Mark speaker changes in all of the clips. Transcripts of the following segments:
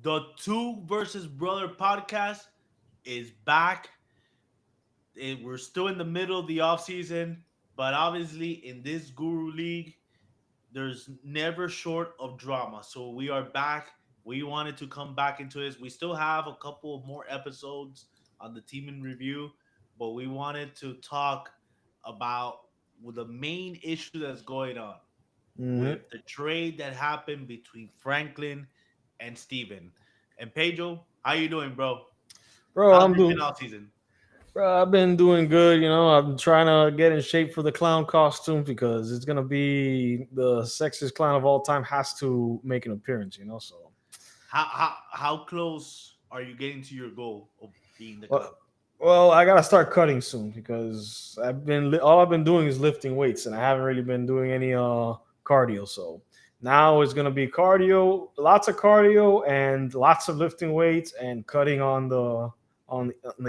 Speaker 1: The Two versus Brother podcast is back. We're still in the middle of the off season, but obviously in this Guru League, there's never short of drama. So we are back. We wanted to come back into this. We still have a couple of more episodes on the team in review, but we wanted to talk about the main issue that's going on
Speaker 2: Hmm.
Speaker 1: with the trade that happened between Franklin and Steven. And Pedro, how you doing, bro?
Speaker 2: Bro,
Speaker 1: How's
Speaker 2: I'm
Speaker 1: it been
Speaker 2: doing.
Speaker 1: all season?
Speaker 2: Bro, I've been doing good. I'm trying to get in shape for the clown costume because it's gonna be the sexiest clown of all time has to make an appearance. So
Speaker 1: How close are you getting to your goal of being the clown?
Speaker 2: well, well, I gotta start cutting soon because all I've been doing is lifting weights and I haven't really been doing any cardio. So now it's gonna be cardio, lots of cardio and lots of lifting weights and cutting on the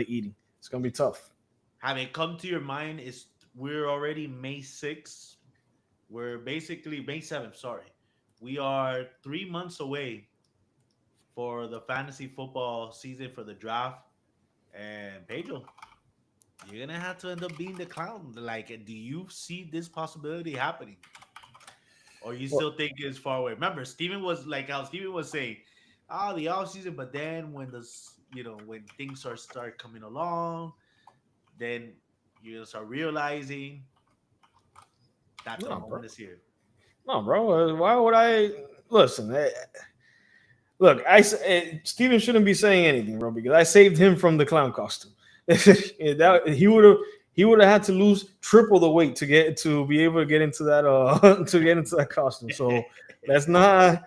Speaker 2: eating. It's gonna be tough.
Speaker 1: Have it come to your mind? Is we're already May 6th. We're basically May 7th, sorry. We are 3 months away for the fantasy football season for the draft. And Pedro, you're gonna have to end up being the clown. Like, do you see this possibility happening? Or you
Speaker 2: Well,
Speaker 1: still think it's far away? Remember, Steven was like how Steven was saying, the off season, but then when when things start coming along, then you start realizing that the
Speaker 2: no, bro.
Speaker 1: moment is here.
Speaker 2: No, bro. Why would I listen? Look, Steven shouldn't be saying anything, bro, because I saved him from the clown costume. He would have had to lose triple the weight to be able to get into that to get into that costume. So that's not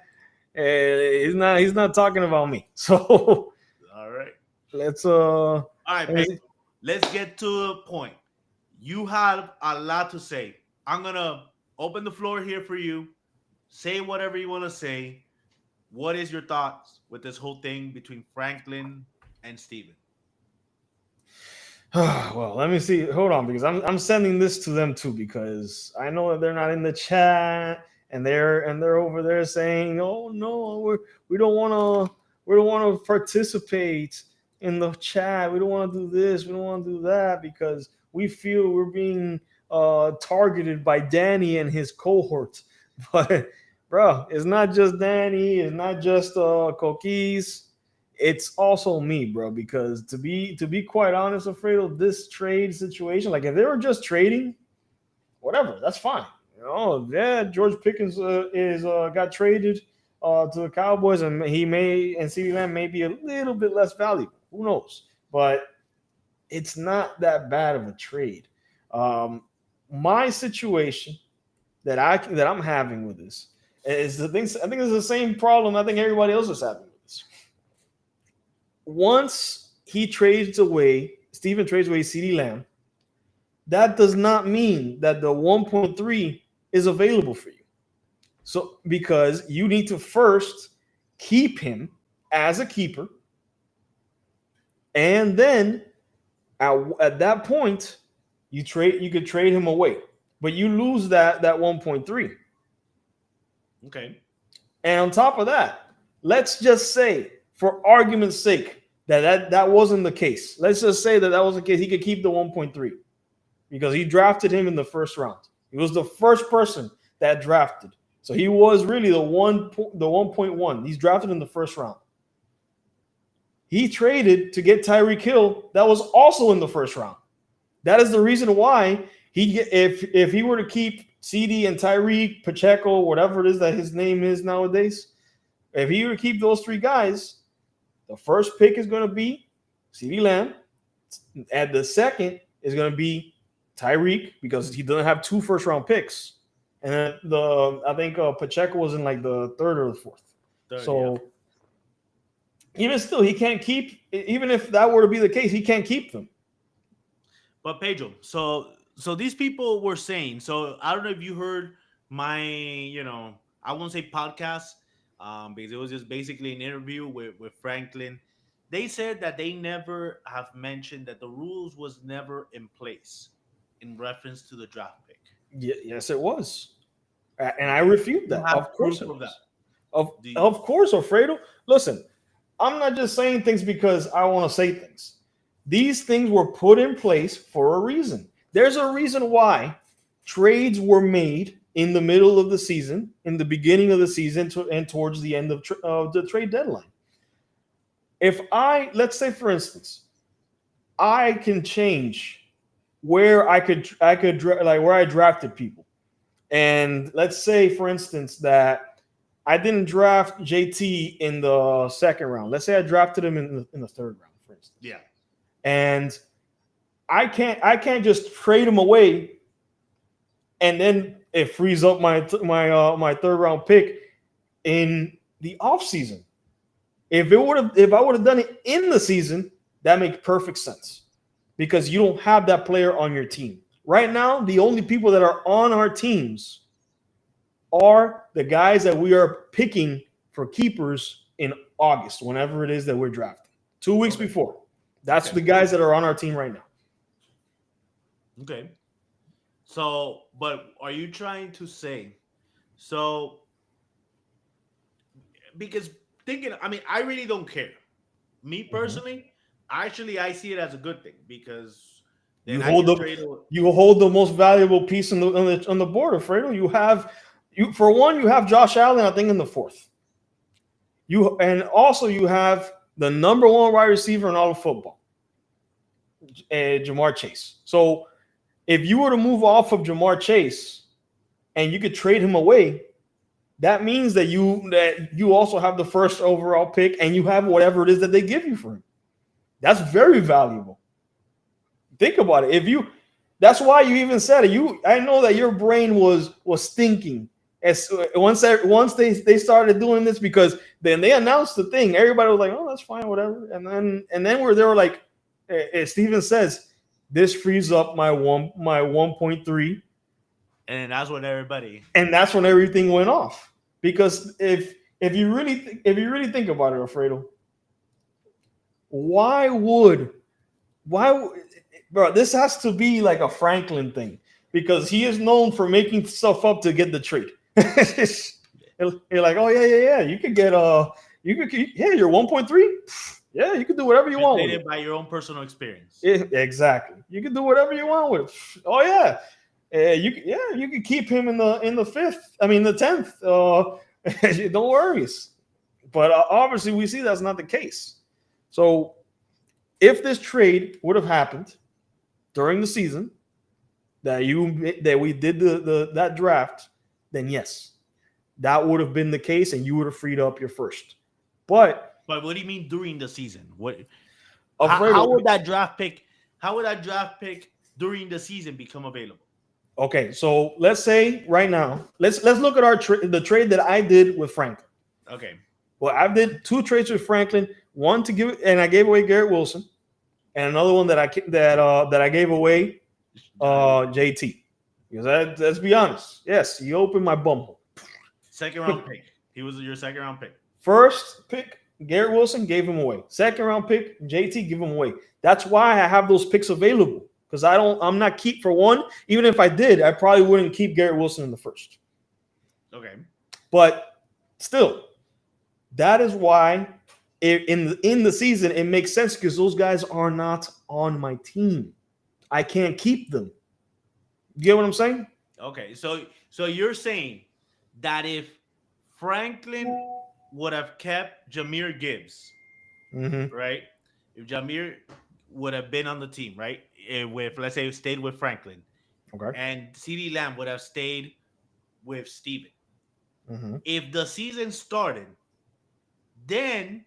Speaker 2: he's not talking about me. So
Speaker 1: All right.
Speaker 2: let's
Speaker 1: All right,
Speaker 2: let me
Speaker 1: Pedro.
Speaker 2: see.
Speaker 1: Let's get to the point. You have a lot to say. I'm gonna open the floor here for you. Say whatever you want to say. What is your thoughts with this whole thing between Franklin and Steven?
Speaker 2: Well, let me see. Hold on, because I'm sending this to them too because I know that they're not in the chat and they're over there saying, "Oh no, we don't want to participate in the chat. We don't want to do this. We don't want to do that because we feel we're being targeted by Danny and his cohort." But bro, it's not just Danny. It's not just Coquise, it's also me, bro. Because to be quite honest, Alfredo, this trade situation, like if they were just trading, whatever, that's fine. Yeah, George Pickens is got traded to the Cowboys, and CeeDee Lamb may be a little bit less valuable. Who knows? But it's not that bad of a trade. Um, my situation that I'm having with this is the things. I think it's the same problem I think everybody else is having with this. Once Steven trades away CeeDee Lamb, that does not mean that the 1.3 is available for you. So, because you need to first keep him as a keeper, and then at that point, you could trade him away, but you lose that 1.3.
Speaker 1: Okay.
Speaker 2: And on top of that, let's just say, for argument's sake, that wasn't the case. Let's just say that was the case. He could keep the 1.3 because he drafted him in the first round. He was the first person that drafted. So he was really the 1.1. He's drafted in the first round. He traded to get Tyreek Hill. That was also in the first round. That is the reason why if he were to keep CD and Tyreek, Pacheco, whatever it is that his name is nowadays, if he were to keep those three guys, the first pick is going to be CeeDee Lamb. And the second is going to be Tyreek because he doesn't have two first round picks. And then I think Pacheco was in like the third or the fourth.
Speaker 1: Third, yeah.
Speaker 2: So even still, he can't keep. Even if that were to be the case, he can't keep them.
Speaker 1: But Pedro, so these people were saying, so I don't know if you heard my, I won't say podcast, because it was just basically an interview with Franklin. They said that they never have mentioned that the rules was never in place in reference to the draft pick.
Speaker 2: Yes, it was, and I
Speaker 1: Okay.
Speaker 2: refute
Speaker 1: You
Speaker 2: that.
Speaker 1: have
Speaker 2: Of course
Speaker 1: proof
Speaker 2: it
Speaker 1: of that.
Speaker 2: was. Of
Speaker 1: Do you,
Speaker 2: of course, Alfredo. Listen, I'm not just saying things because I want to say things. These things were put in place for a reason. There's a reason why trades were made in the middle of the season, in the beginning of the season, and towards the end of the trade deadline. If let's say, for instance, I can change where where I drafted people. And let's say, for instance, that I didn't draft JT in the second round. Let's say I drafted him in the third round, for instance.
Speaker 1: Yeah.
Speaker 2: And I can't just trade him away and then it frees up my third round pick in the offseason. If I would have done it in the season, that makes perfect sense. Because you don't have that player on your team. Right now, the only people that are on our teams are the guys that we are picking for keepers in August, whenever it is that we're drafting. 2 weeks before. That's the guys that are on our team right now.
Speaker 1: Okay. So, but are you trying to say, so, because thinking, I mean, I really don't care. Me personally, actually, I see it as a good thing because
Speaker 2: you hold the most valuable piece on the board, Alfredo. You have Josh Allen, I think, in the fourth. You have the number one wide receiver in all of football, Jamar Chase. So if you were to move off of Jamar Chase and you could trade him away, that means that you also have the first overall pick and you have whatever it is that they give you for him. That's very valuable. Think about it. That's why you even said it. I know that your brain was thinking once they started doing this, because then they announced the thing. Everybody was like, "Oh, that's fine, whatever." And then they were like, as Steven says, this frees up my 1.3,
Speaker 1: and that's when
Speaker 2: everything went off. Because if you really think about it, Alfredo, why would bro, this has to be like a Franklin thing, because he is known for making stuff up to get the trade. You're like, oh yeah, you could get your 1.3. Yeah, you can do whatever you want with it.
Speaker 1: By your own personal experience.
Speaker 2: Yeah, exactly. You can do whatever you want with it. Oh yeah. You can keep him in the fifth. I mean the 10th. Don't worry. But obviously we see that's not the case. So if this trade would have happened during the season that we did that draft, then yes, that would have been the case, and you would have freed up your first. But
Speaker 1: what do you mean during the season? How would that draft pick during the season become available?
Speaker 2: Okay, so let's say right now, let's look at the trade that I did with Franklin.
Speaker 1: Okay.
Speaker 2: Well, I did 2 trades with Franklin. One and I gave away Garrett Wilson, and another one that I gave away JT. Because let's be honest, yes, he opened my bumhole.
Speaker 1: Second round pick. He was your second round pick.
Speaker 2: First pick, Garrett Wilson, gave him away. Second round pick, JT, give him away. That's why I have those picks available. Because I'm not keep for one. Even if I did, I probably wouldn't keep Garrett Wilson in the first.
Speaker 1: Okay.
Speaker 2: But still, that is why in the season it makes sense, because those guys are not on my team. I can't keep them. You get what I'm saying?
Speaker 1: Okay. So you're saying that if Franklin would have kept Jahmyr Gibbs, right? If Jahmyr would have been on the team, right? Let's say, stayed with Franklin,
Speaker 2: okay,
Speaker 1: and CeeDee Lamb would have stayed with Steven. If the season started, then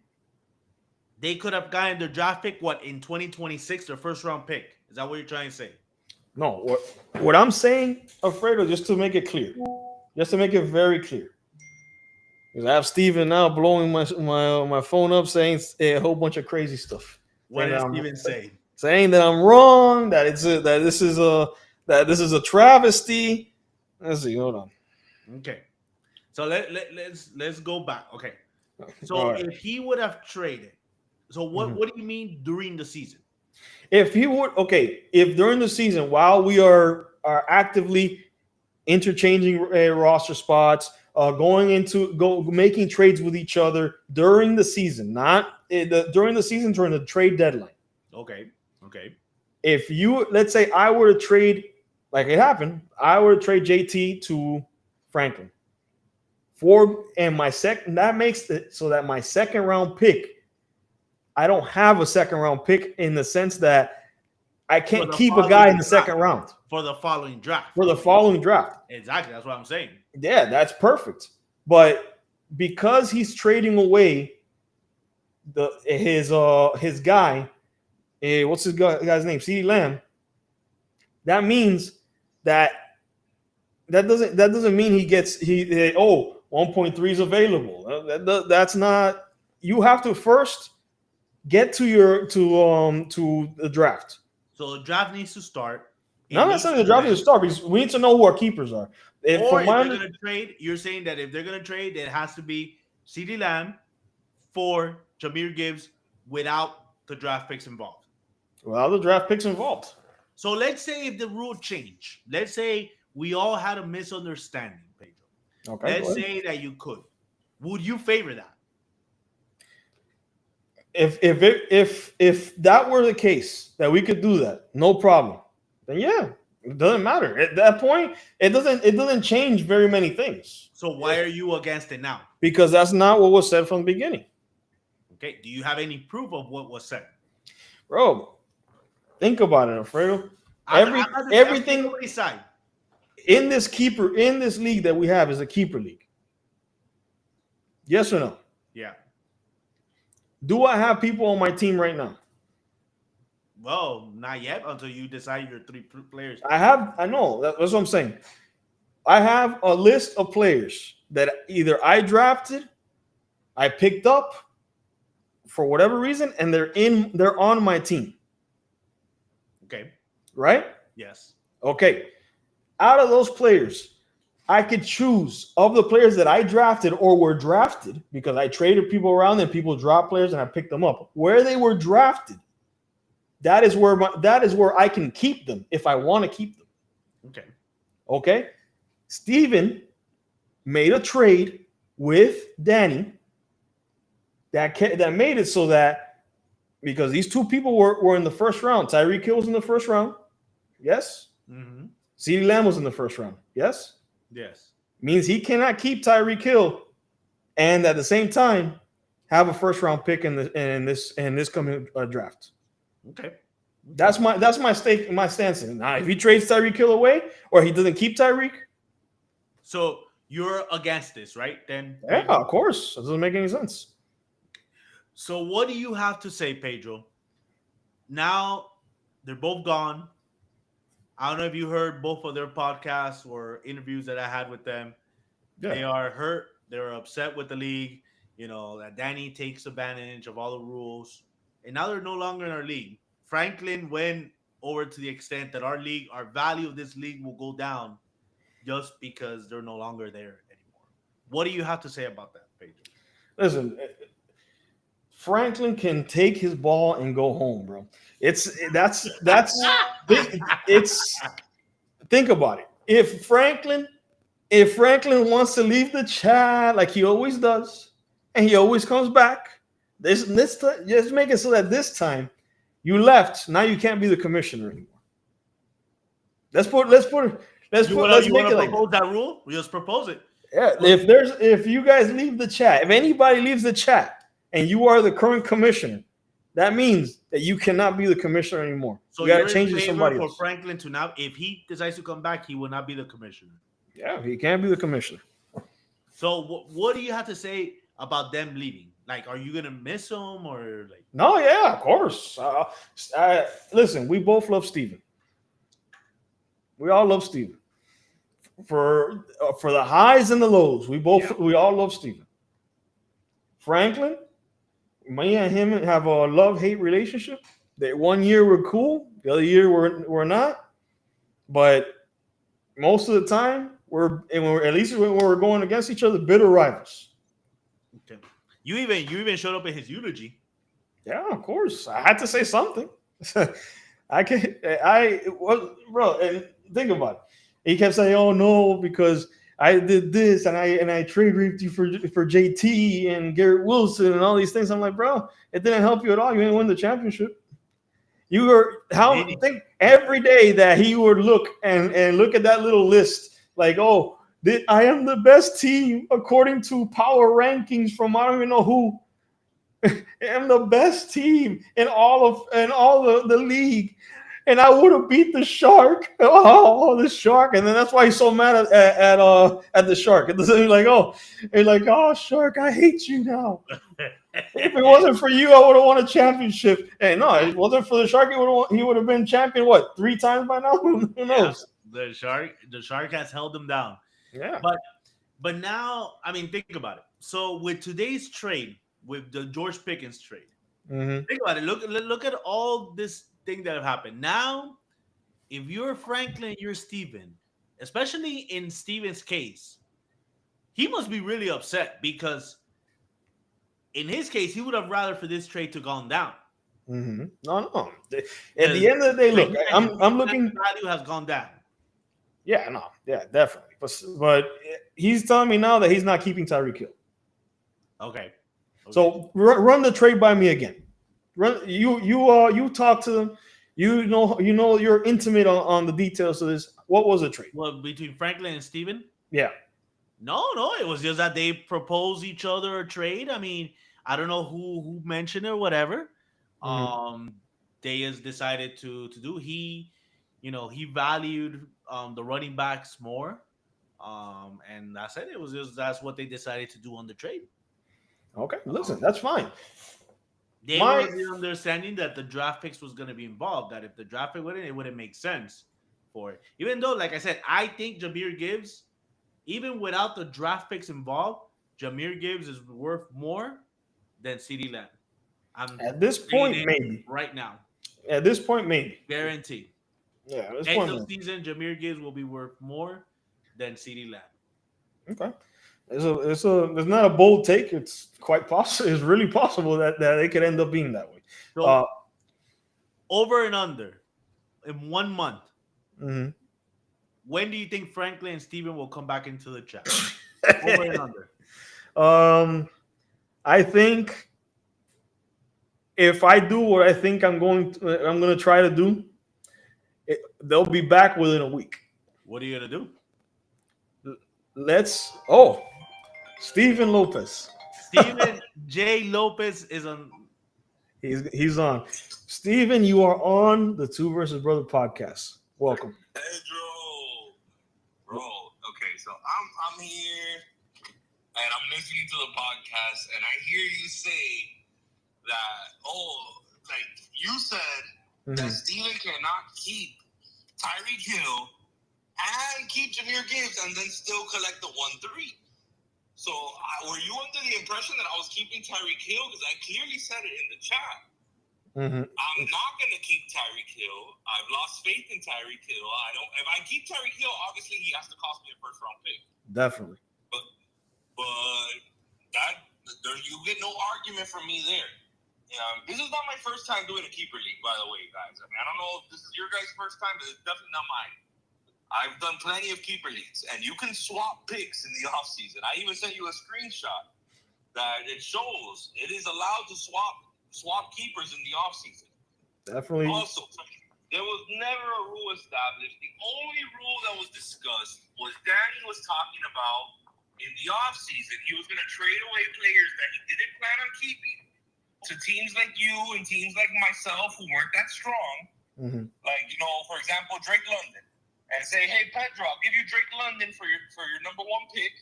Speaker 1: they could have gotten their draft pick, in 2026, their first round pick. Is that what you're trying to say?
Speaker 2: No, what I'm saying, Alfredo, just to make it clear, just to make it very clear, because I have Steven now blowing my phone up, saying a whole bunch of crazy stuff.
Speaker 1: What did Steven say?
Speaker 2: Saying that I'm wrong, that this is a travesty. Let's see, hold on.
Speaker 1: Okay, so let's go back. Okay, so if he would have traded, so what do you mean during the season?
Speaker 2: If during the season, while we are actively interchanging roster spots, making trades with each other during the season, not during the season, during the trade deadline.
Speaker 1: Okay. Okay.
Speaker 2: If you, let's say I were to trade, like it happened, I were to trade JT to Franklin and my second, that makes it so that my second round pick, I don't have a second round pick in the sense that I can't keep a guy in the second round
Speaker 1: for the following draft.
Speaker 2: Exactly,
Speaker 1: that's what I'm saying.
Speaker 2: Yeah, that's perfect. But because he's trading away his guy, what's his guy's name? CeeDee Lamb. That means that doesn't mean he gets 1.3 is available. That's not. You have to first get to the draft.
Speaker 1: So the draft needs to start.
Speaker 2: Not necessarily the draft needs to start because we need to know who our keepers are.
Speaker 1: If they're going to trade, you're saying that if they're going to trade, it has to be CeeDee Lamb for Jahmyr Gibbs without the draft picks involved.
Speaker 2: Well, the draft picks involved.
Speaker 1: So let's say if the rule change, let's say we all had a misunderstanding, Pedro.
Speaker 2: Okay.
Speaker 1: Let's say that you could. Would you favor that?
Speaker 2: If that were the case, that we could do that, no problem. Then yeah, it doesn't matter. At that point, it doesn't change very many things.
Speaker 1: So why are you against it now?
Speaker 2: Because that's not what was said from the beginning.
Speaker 1: Okay. Do you have any proof of what was said?
Speaker 2: Bro, think about it, Alfredo. Everything in this league that we have is a keeper league. Yes or no?
Speaker 1: Yeah.
Speaker 2: Do I have people on my team right now?
Speaker 1: Well, not yet until you decide your 3 players.
Speaker 2: I know. That's what I'm saying. I have a list of players that either I drafted, I picked up for whatever reason, and they're on my team.
Speaker 1: Okay.
Speaker 2: Right?
Speaker 1: Yes.
Speaker 2: Okay. Out of those players, I could choose of the players that I drafted or were drafted because I traded people around and people dropped players and I picked them up. Where they were drafted, that is where I can keep them if I want to keep them.
Speaker 1: Okay.
Speaker 2: Okay. Steven made a trade with Danny that made it so that because these two people were in the first round. Tyreek Hill was in the first round. Yes.
Speaker 1: Mm-hmm.
Speaker 2: CeeDee Lamb was in the first round. Yes.
Speaker 1: Yes.
Speaker 2: Means he cannot keep Tyreek Hill and at the same time have a first round pick in this coming draft.
Speaker 1: Okay.
Speaker 2: That's my stance. Now, if he trades Tyreek Hill away or he doesn't keep Tyreek.
Speaker 1: So you're against this, right? Then
Speaker 2: yeah, of course. It doesn't make any sense.
Speaker 1: So what do you have to say, Pedro? Now they're both gone. I don't know if you heard both of their podcasts or interviews that I had with them. Yeah. They are hurt. They're upset with the league. You know, that Danny takes advantage of all the rules. And now they're no longer in our league. Franklin went over to the extent that our value of this league will go down just because they're no longer there anymore. What do you have to say about that, Pedro?
Speaker 2: Listen, Franklin can take his ball and go home, bro. Think about it. If Franklin wants to leave the chat like he always does, and he always comes back, this just make it so that this time you left. Now you can't be the commissioner anymore. Let's make it like
Speaker 1: that rule. We just propose it.
Speaker 2: Yeah. If you guys leave the chat, if anybody leaves the chat, and you are the current commissioner, that means that you cannot be the commissioner anymore. So you got to change it to somebody else.
Speaker 1: For Franklin to now, if he decides to come back, he will not be the commissioner.
Speaker 2: Yeah, he can't be the commissioner.
Speaker 1: So what do you have to say about them leaving? Like, are you gonna miss them or like?
Speaker 2: No, yeah, of course. Listen, we both love Steven. We all love Steven. For the highs and the lows, we all love Steven. Franklin. Me and him have a love-hate relationship. That 1 year we're cool, the other year we're not. But most of the time we're at least when we're going against each other, bitter rivals.
Speaker 1: Okay. You even showed up in his eulogy.
Speaker 2: Yeah, of course. I had to say something. Bro, and think about it. He kept saying, "Oh no," because I did this and I trade raped you for JT and Garrett Wilson and all these things. I'm like, bro, it didn't help you at all. You didn't win the championship. You were think every day that he would look and look at that little list like, oh, I am the best team according to power rankings from I don't even know who. I'm the best team in all the league, and I would have beat the Shark. Oh, the Shark, and then that's why he's so mad at the Shark. And he's like, oh, Shark, I hate you now. If it wasn't for you, I would have won a championship. And no, if it wasn't for the Shark, he would have been champion. What, 3 times by now? Who knows?
Speaker 1: Yeah, the Shark has held him down.
Speaker 2: Yeah,
Speaker 1: but now, I mean, think about it. So with today's trade, with the George Pickens trade, think about it. Look at all this thing that have happened. Now, if you're Franklin, you're Steven, especially in Steven's case, he must be really upset because in his case, he would have rather for this trade to gone down.
Speaker 2: No. At the end of the day, look, I'm looking.
Speaker 1: Value has gone down.
Speaker 2: Yeah, no, yeah, definitely. But he's telling me now that he's not keeping Tyreek Hill.
Speaker 1: Okay.
Speaker 2: So run the trade by me again. You talk to them. You know you're intimate on the details of this. What was the trade?
Speaker 1: Well, between Franklin and Steven?
Speaker 2: Yeah.
Speaker 1: No, it was just that they proposed each other a trade. I mean, I don't know who mentioned it or whatever. They just decided to do. He valued the running backs more. And that's it. It was just that's what they decided to do on the trade.
Speaker 2: Okay, listen, that's fine.
Speaker 1: They were the understanding that the draft picks was going to be involved. That if the draft pick wouldn't, it wouldn't make sense for it. Even though, like I said, I think Jahmyr Gibbs, even without the draft picks involved, Jahmyr Gibbs is worth more than CeeDee Lamb.
Speaker 2: At this point, maybe
Speaker 1: right now.
Speaker 2: At this point, maybe
Speaker 1: guaranteed.
Speaker 2: Yeah, at this
Speaker 1: end
Speaker 2: point,
Speaker 1: of season, Jahmyr Gibbs will be worth more than CeeDee Lamb.
Speaker 2: Okay. It's not a bold take. It's quite possible. It's really possible that it could end up being that way.
Speaker 1: So, over and under in 1 month. When do you think Franklin and Steven will come back into the chat? Over and under.
Speaker 2: I think if I do what I think I'm going to try to do, they'll be back within a week.
Speaker 1: What are you gonna do?
Speaker 2: Steven Lopez.
Speaker 1: Steven J. Lopez is on.
Speaker 2: He's on. Steven, you are on the Two versus Brother podcast. Welcome.
Speaker 3: Pedro. Bro, okay, so I'm here and I'm listening to the podcast and I hear you say that, you said that Steven cannot keep Tyreek Hill and keep Jahmyr Gibbs and then still collect the 1-3. So were you under the impression that I was keeping Tyreek Hill? Because I clearly said it in the chat. I'm not going to keep Tyreek Hill. I've lost faith in Tyreek Hill. If I keep Tyreek Hill, obviously he has to cost me a first-round pick.
Speaker 2: Definitely.
Speaker 3: But you get no argument from me there. This is not my first time doing a keeper league, by the way, guys. I mean, I don't know if this is your guys' first time, but it's definitely not mine. I've done plenty of keeper leagues, and you can swap picks in the offseason. I even sent you a screenshot that it shows it is allowed to swap keepers in the offseason.
Speaker 2: Definitely.
Speaker 3: Also, there was never a rule established. The only rule that was discussed was Danny was talking about in the offseason, he was going to trade away players that he didn't plan on keeping to teams like you and teams like myself who weren't that strong. Like, for example, Drake London. And say, hey, Pedro, I'll give you Drake London for your number 1 pick.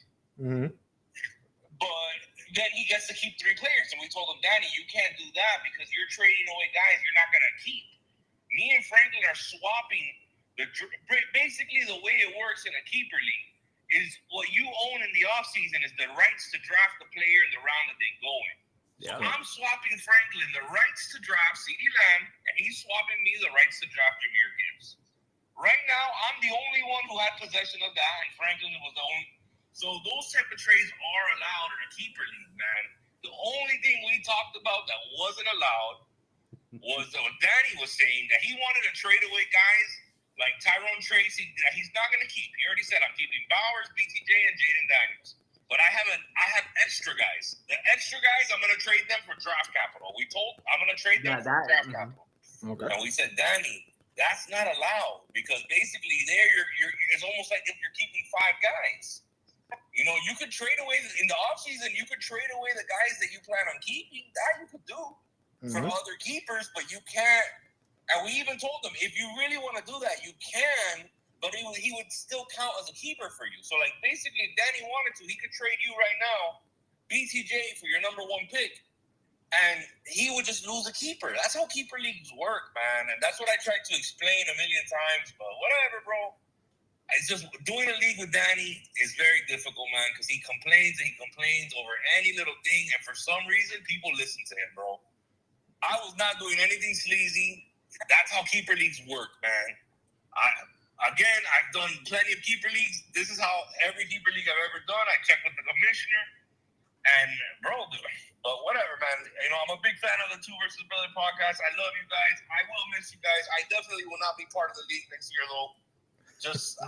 Speaker 3: But then he gets to keep 3 players. And we told him, Danny, you can't do that because you're trading away guys you're not going to keep. Me and Franklin are swapping. Basically, the way it works in a keeper league is what you own in the offseason is the rights to draft the player in the round that they go in. So I'm swapping Franklin the rights to draft CeeDee Lamb, and he's swapping me the rights to draft Jahmyr Gibbs. Right now, I'm the only one who had possession of that, and Franklin was the only. So those type of trades are allowed in a keeper league, man. The only thing we talked about that wasn't allowed was what Danny was saying, that he wanted to trade away guys Like Tyrone Tracy, he's not going to keep. He already said I'm keeping Bowers, BTJ, and Jaden Daniels. But I have extra guys. The extra guys, I'm going to trade them for draft capital. I'm going to trade them for draft capital.
Speaker 2: Okay.
Speaker 3: And we said, Danny, that's not allowed because basically you're it's almost like if you're keeping 5 guys. You know, you could trade away in the offseason, you could trade away the guys that you plan on keeping. That you could do for other keepers, but you can't. And we even told them, if you really want to do that, you can, but he would still count as a keeper for you. So, like, basically, if Danny wanted to, he could trade you right now, BTJ, for your number 1 pick, and he would just lose a keeper. That's how keeper leagues work, man. And that's what I tried to explain a million times, but whatever, bro. It's just doing a league with Danny is very difficult, man, because he complains over any little thing, and for some reason, people listen to him, bro. I was not doing anything sleazy. That's how keeper leagues work, man. I've done plenty of keeper leagues. This is how every keeper league I've ever done. I check with the commissioner, and bro, but whatever, man. You know, I'm a big fan of the Two Versus Brother podcast. I love you guys. I will miss you guys. I definitely will not be part of the league next year, though. Just,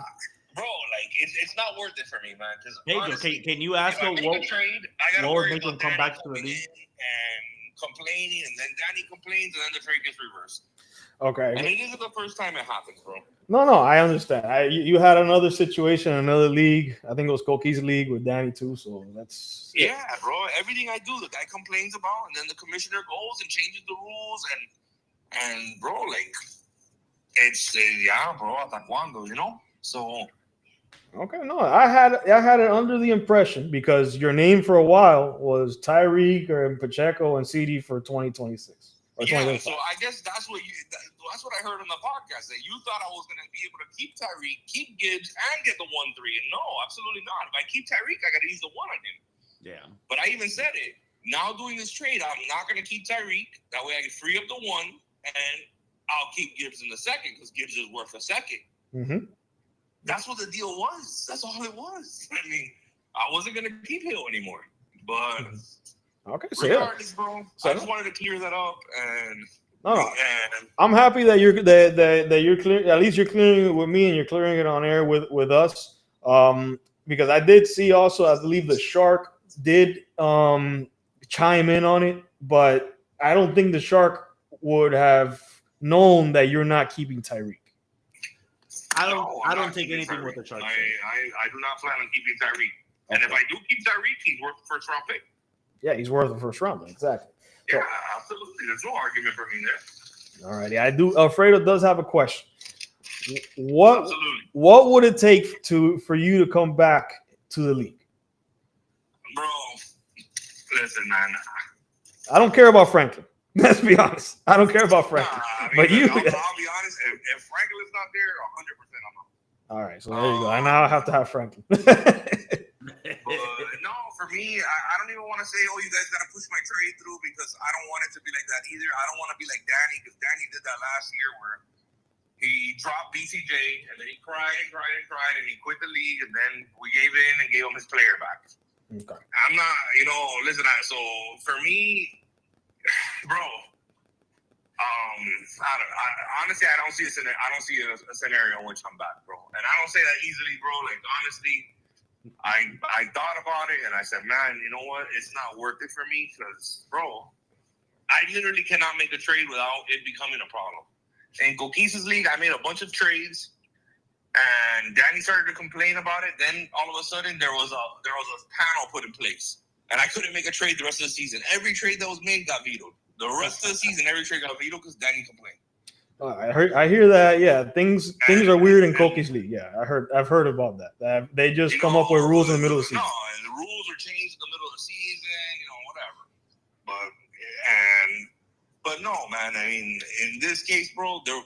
Speaker 3: bro, like it's not worth it for me, man. Because
Speaker 1: can you ask him what would make him come back to the league?
Speaker 3: And complaining, and then Danny complains, and then the trade gets reversed.
Speaker 2: Okay.
Speaker 3: And it isn't the first time it happens, bro.
Speaker 2: No, I understand. You had another situation, another league. I think it was Koki's league with Danny too. So that's
Speaker 3: bro. Everything I do, the guy complains about, and then the commissioner goes and changes the rules, and bro, like it's bro. Hasta cuando, you know? So
Speaker 2: okay. No, I had it under the impression because your name for a while was Tyreek or Pacheco and CD for 2026.
Speaker 3: Yeah, so I guess that's what I heard on the podcast, that you thought I was going to be able to keep Tyreek, keep Gibbs, and get the 1-3. And no, absolutely not. If I keep Tyreek, I got to use the 1 on him.
Speaker 1: Yeah.
Speaker 3: But I even said it. Now doing this trade, I'm not going to keep Tyreek. That way I can free up the 1, and I'll keep Gibbs in the second because Gibbs is worth a second.
Speaker 2: Mm-hmm.
Speaker 3: That's what the deal was. That's all it was. I mean, I wasn't going to keep Hill anymore. But...
Speaker 2: Okay, so
Speaker 3: regardless, bro. So I just wanted to clear that up, and
Speaker 2: I'm happy that you're clear. At least you're clearing it with me, and you're clearing it on air with us. Because I did see also, I believe the Shark did chime in on it, but I don't think the Shark would have known that you're not keeping Tyreek.
Speaker 1: I don't take anything with the Shark.
Speaker 3: I do not plan on keeping Tyreek, and if I do keep Tyreek, he's worth the 1st round pick.
Speaker 2: Yeah, he's worth the 1st round, exactly.
Speaker 3: Yeah, absolutely. There's no argument for me there.
Speaker 2: All righty. Alfredo does have a question. What would it take for you to come back to the league?
Speaker 3: Bro, listen, man.
Speaker 2: I don't care about Franklin. Let's be honest. I don't care about Franklin.
Speaker 3: But I'll be honest. If Franklin's not there, 100% I'm out.
Speaker 2: All right, so there you go. I now have to have Franklin.
Speaker 3: But no, for me, I don't even want to say, you guys got to push my trade through, because I don't want it to be like that either. I don't want to be like Danny, because Danny did that last year where he dropped BCJ, and then he cried, and he quit the league, and then we gave in and gave him his player back.
Speaker 2: Okay.
Speaker 3: I'm not, listen, so for me, bro, honestly, I don't see a scenario in which I'm back, bro. And I don't say that easily, bro. Like, honestly, I thought about it, and I said, man, you know what? It's not worth it for me, because, bro, I literally cannot make a trade without it becoming a problem. In Coquise's league, I made a bunch of trades, and Danny started to complain about it. Then all of a sudden, there was a panel put in place, and I couldn't make a trade the rest of the season. Every trade that was made got vetoed. The rest of the season, every trade got vetoed because Danny complained.
Speaker 2: I hear that. Yeah, things are weird in Koki's league. Yeah, I've heard about that. They just come up with rules in the middle of the season.
Speaker 3: No, and the rules are changed in the middle of the season. Whatever. But no, man. I mean, in this case, bro, the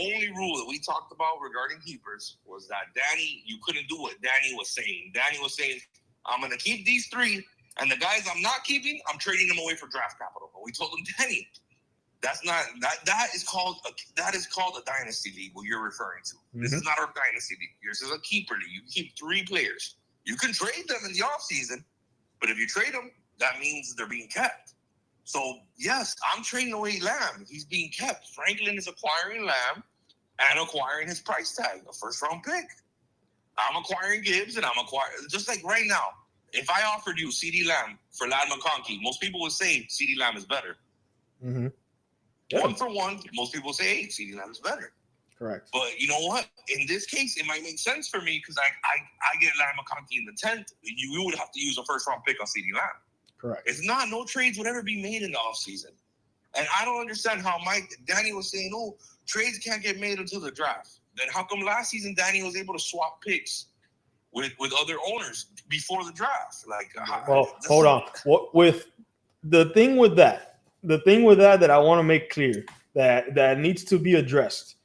Speaker 3: only rule that we talked about regarding keepers was that you couldn't do what Danny was saying. Danny was saying, I'm going to keep these 3, and the guys I'm not keeping, I'm trading them away for draft capital. But we told him, Danny, that is called a dynasty league, what you're referring to. Mm-hmm. This is not our dynasty league. Yours is a keeper league. You keep 3 players. You can trade them in the offseason, but if you trade them, that means they're being kept. So, yes, I'm trading away Lamb. He's being kept. Franklin is acquiring Lamb, and acquiring his price tag, a first-round pick. I'm acquiring Gibbs, and I'm acquiring just like right now. If I offered you CeeDee Lamb for Ladd McConkey, most people would say CeeDee Lamb is better.
Speaker 2: Mm-hmm. Yeah.
Speaker 3: 1 for 1, most people say, hey, CeeDee Lamb is better.
Speaker 2: Correct.
Speaker 3: But you know what? In this case, it might make sense for me because I get Ladd McConkey in the 10th. You would have to use a first-round pick on CeeDee Lamb.
Speaker 2: Correct.
Speaker 3: If not, no trades would ever be made in the offseason. And I don't understand how Danny was saying, oh, trades can't get made until the draft. Then how come last season Danny was able to swap picks with other owners before the draft? Like,
Speaker 2: well, hold on. What with the thing with that I want to make clear that needs to be addressed.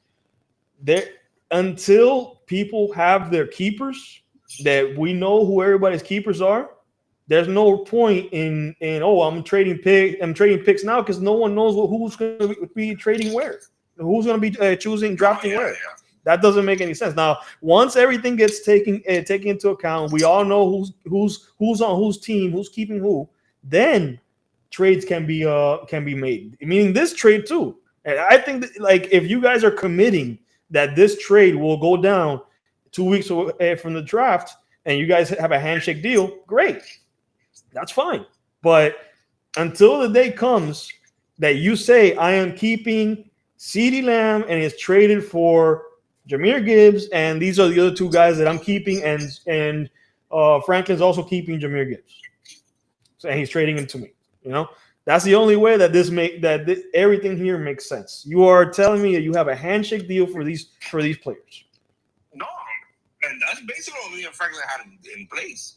Speaker 2: There, until people have their keepers, that we know who everybody's keepers are. There's no point in I'm trading picks now because no one knows who's going to be trading where, who's going to be drafting where. Yeah. That doesn't make any sense. Now, once everything gets taken into account, we all know who's on whose team, who's keeping who. Then trades can be made. Meaning this trade too. And I think that, like, if you guys are committing that this trade will go down 2 weeks away from the draft, and you guys have a handshake deal, great. That's fine. But until the day comes that you say, I am keeping CeeDee Lamb and is traded for Jahmyr Gibbs, and these are the other 2 guys that I'm keeping, and Franklin's also keeping Jahmyr Gibbs. So, and he's trading him to me. You know, that's the only way that everything here makes sense. You are telling me that you have a handshake deal for these players.
Speaker 3: No, and that's basically what me and Franklin had in place.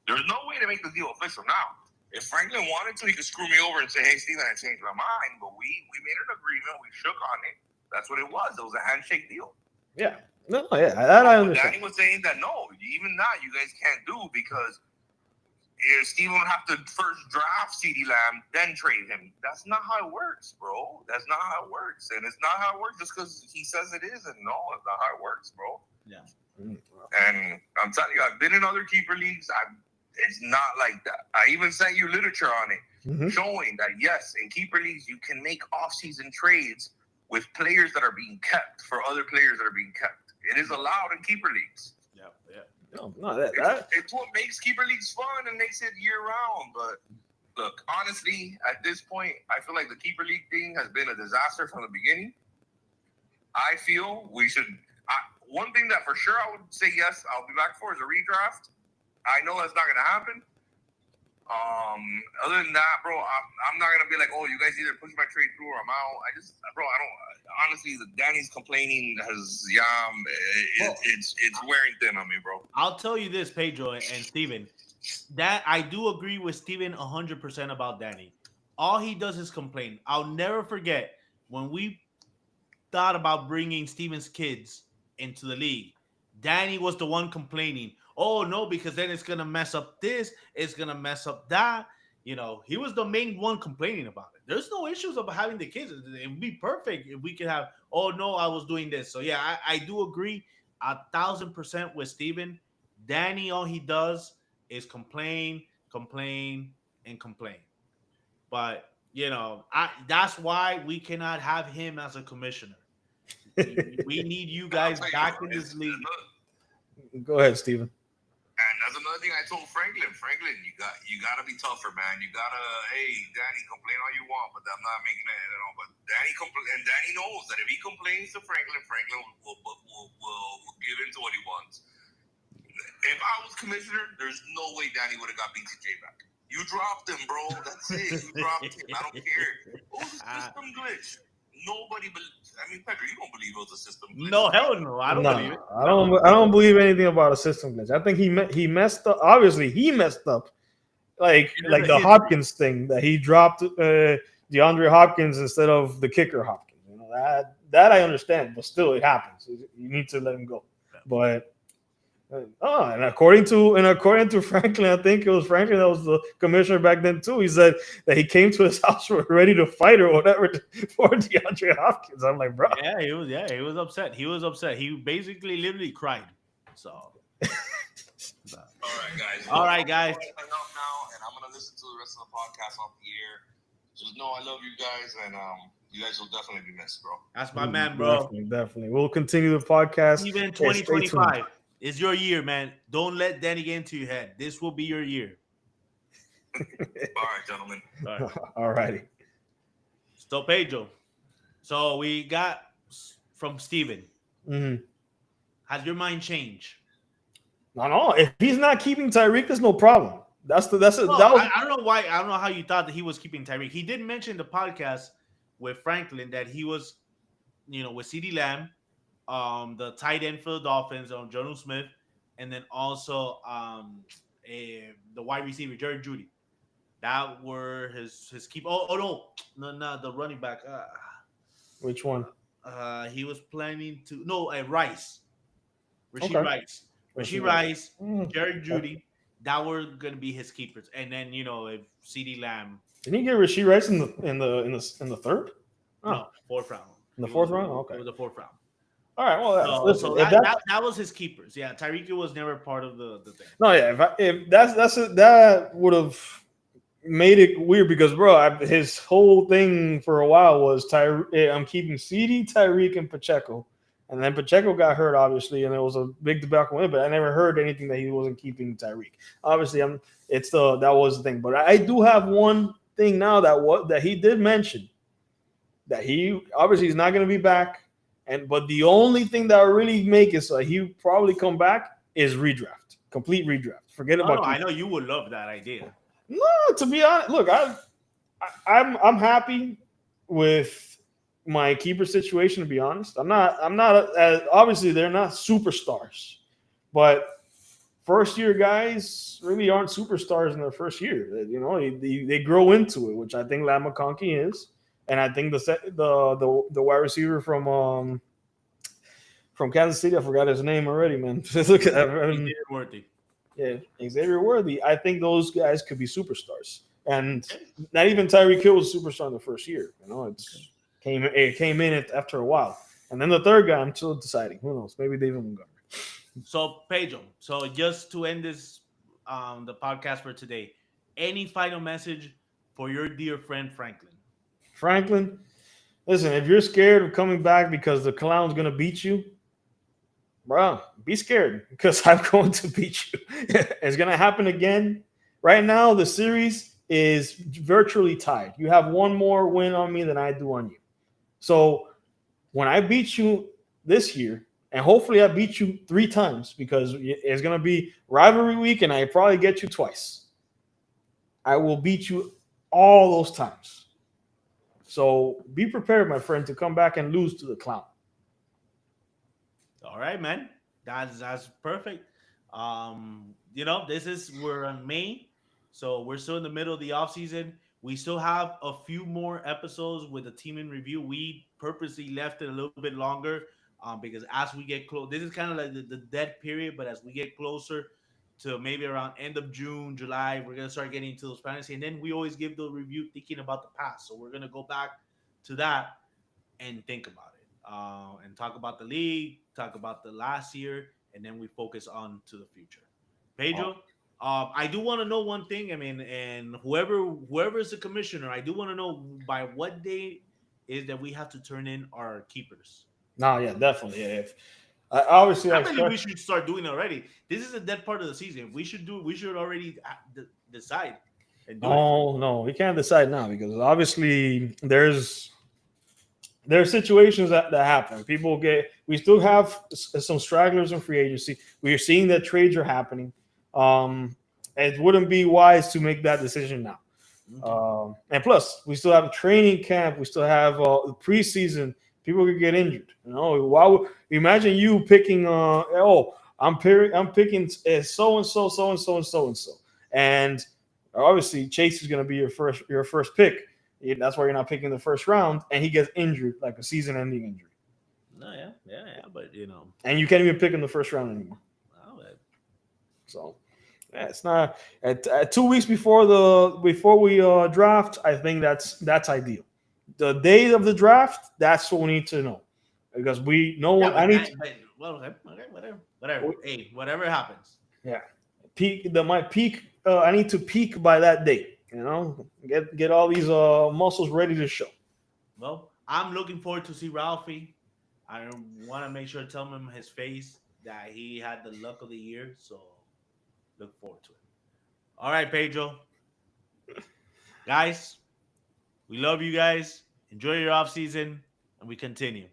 Speaker 3: There's no way to make the deal official now. If Franklin wanted to, he could screw me over and say, hey, Steven, I changed my mind. But we made an agreement. We shook on it. That's what it was. It was a handshake deal.
Speaker 2: Yeah. No, yeah. That I understand.
Speaker 3: Danny was saying that, no, even that you guys can't do because Steven would have to first draft CeeDee Lamb, then trade him. That's not how it works, bro. That's not how it works. And it's not how it works just because he says it is. And no, it's not how it works, bro.
Speaker 1: Yeah.
Speaker 3: And I'm telling you, I've been in other keeper leagues. It's not like that. I even sent you literature on it showing that, yes, in keeper leagues, you can make off-season trades with players that are being kept for other players that are being kept. It is allowed in keeper leagues.
Speaker 1: Yeah.
Speaker 2: No,
Speaker 3: it's what makes keeper leagues fun and makes it year-round. But, look, honestly, at this point, I feel like the keeper league thing has been a disaster from the beginning. I feel we should one thing that for sure I would say yes, I'll be back for is a redraft. I know that's not going to happen. Other than that, bro, I'm not going to be like, oh, you guys either push my trade through or I'm out. I don't, honestly, the Danny's complaining has, it's wearing thin on me, bro.
Speaker 1: I'll tell you this, Pedro and Steven, that I do agree with Steven 100% about Danny. All he does is complain. I'll never forget when we thought about bringing Steven's kids into the league. Danny was the one complaining. Oh, no, because then it's going to mess up this. It's going to mess up that. You know, he was the main one complaining about it. There's no issues about having the kids. It would be perfect if we could have, oh, no, I was doing this. So, yeah, I do agree 1,000% with Steven. Danny, all he does is complain. But, you know, that's why we cannot have him as a commissioner. We need you guys back in this league.
Speaker 2: Go ahead, Steven.
Speaker 3: And that's another thing I told Franklin. Franklin, you gotta be tougher, man. You gotta, hey, Danny, complain all you want, but I'm not making that at all. But Danny knows that if he complains to Franklin, Franklin will give in to what he wants. If I was commissioner, there's no way Danny would have got BTJ back. You dropped him, bro. That's it. You dropped him. I don't care. Oh, the system glitch. Nobody believes. I mean, Pedro, you don't believe it was a system glitch.
Speaker 1: No, hell no. I don't believe it.
Speaker 2: I don't believe anything about a system glitch. I think he messed up. Obviously, he messed up. Like the Hopkins thing that he dropped DeAndre Hopkins instead of the kicker Hopkins. You know, that I understand, but still, it happens. You need to let him go. But and according to Franklin, I think it was Franklin that was the commissioner back then too. He said that he came to his house ready to fight or whatever for DeAndre Hopkins. I'm like, bro.
Speaker 1: Yeah, he was upset. He basically literally cried. So.
Speaker 3: All right, guys. I'm up now, and I'm gonna listen to the rest of the podcast off the air. Just know I love you guys, and You guys will definitely be missed, bro.
Speaker 1: That's my man, bro.
Speaker 2: Definitely. We'll continue the podcast.
Speaker 1: Even
Speaker 2: Stay tuned.
Speaker 1: 2025 is your year, man. Don't let Danny get into your head. This will be your year.
Speaker 3: All right, gentlemen.
Speaker 2: All righty.
Speaker 1: So, Pedro. So, we got from Steven.
Speaker 2: Mm-hmm.
Speaker 1: Has your mind changed?
Speaker 2: No. If he's not keeping Tyreek, there's no problem.
Speaker 1: I don't know why. I don't know how you thought that he was keeping Tyreek. He did mention the podcast with Franklin that he was, with CeeDee Lamb, the tight end for the Dolphins, Jonnu Smith, and then also the wide receiver Jerry Jeudy. That were his keep. No, the running back.
Speaker 2: Which one?
Speaker 1: He was planning to Rice, Rasheed Rice, Jerry Jeudy. That were gonna be his keepers, and then if CeeDee Lamb.
Speaker 2: Didn't he get Rasheed Rice in the third?
Speaker 1: Oh. No, fourth round.
Speaker 2: In the fourth round? Okay.
Speaker 1: It was the fourth round.
Speaker 2: All right. Well,
Speaker 1: that was his keepers. Yeah, Tyreek was never part of the thing.
Speaker 2: No, yeah. If that would have made it weird because, bro, his whole thing for a while was I'm keeping CD, Tyreek, and Pacheco. And then Pacheco got hurt, obviously, and it was a big debacle. But I never heard anything that he wasn't keeping Tyreek. Obviously, that was the thing. But I do have one thing now that he did mention that he obviously he's not going to be back. But the only thing that will really make it so he probably come back is redraft, complete redraft. Forget about.
Speaker 1: I know you would love that idea.
Speaker 2: No, to be honest, look, I'm happy with my keeper situation, to be honest. I'm not obviously they're not superstars, but first year guys really aren't superstars in their first year. They grow into it, which I think Lam McConkey is, and I think the wide receiver from Kansas City, I forgot his name already, man. Look at that.
Speaker 1: Worthy.
Speaker 2: Yeah, Xavier Worthy. I think those guys could be superstars, and not even Tyreek Hill was a superstar in the first year. It came in after a while, and then the third guy, I'm still deciding. Who knows? Maybe David Montgomery.
Speaker 1: So Pedro, just to end this, the podcast for today, any final message for your dear friend Franklin?
Speaker 2: Franklin, listen, if you're scared of coming back because the clown's gonna beat you, bro, be scared because I'm going to beat you. It's gonna happen again. Right now, the series is virtually tied. You have one more win on me than I do on you. So when I beat you this year, and hopefully I beat you 3 times because it's going to be rivalry week and I probably get you twice. I will beat you all those times. So be prepared, my friend, to come back and lose to the clown.
Speaker 1: All right, man. That's perfect. We're on May, so we're still in the middle of the offseason. We still have a few more episodes with the team in review. We purposely left it a little bit longer because as we get close, this is kind of like the dead period, but as we get closer to maybe around end of June, July, we're going to start getting into those fantasy. And then we always give the review thinking about the past. So we're going to go back to that and think about it and talk about the league, talk about the last year, and then we focus on to the future. Pedro? I do want to know one thing. I mean, and whoever is the commissioner, I do want to know by what day is that we have to turn in our keepers.
Speaker 2: No, yeah, definitely. Yeah. Obviously,
Speaker 1: I think we should start doing it already. This is a dead part of the season. We should already decide.
Speaker 2: No, we can't decide now because obviously there are situations that happen. We still have some stragglers in free agency. We are seeing that trades are happening. It wouldn't be wise to make that decision now. Okay. And plus, we still have a training camp. We still have the preseason. People could get injured. Imagine you picking? I'm picking so and so, and obviously Chase is going to be your first pick. That's why you're not picking the first round, and he gets injured, like a season-ending injury.
Speaker 1: No, yeah, but
Speaker 2: and you can't even pick in the first round anymore. So. Yeah, it's not at 2 weeks before we draft. I think that's ideal. The day of the draft, that's what we need to know because we know what I need.
Speaker 1: Whatever. Hey, whatever happens.
Speaker 2: Yeah, my peak. I need to peak by that date. Get all these muscles ready to show.
Speaker 1: Well, I'm looking forward to see Ralphie. I want to make sure to tell him his face that he had the luck of the year. So look forward to it. All right, Pedro. Guys, we love you guys. Enjoy your off season, and we continue.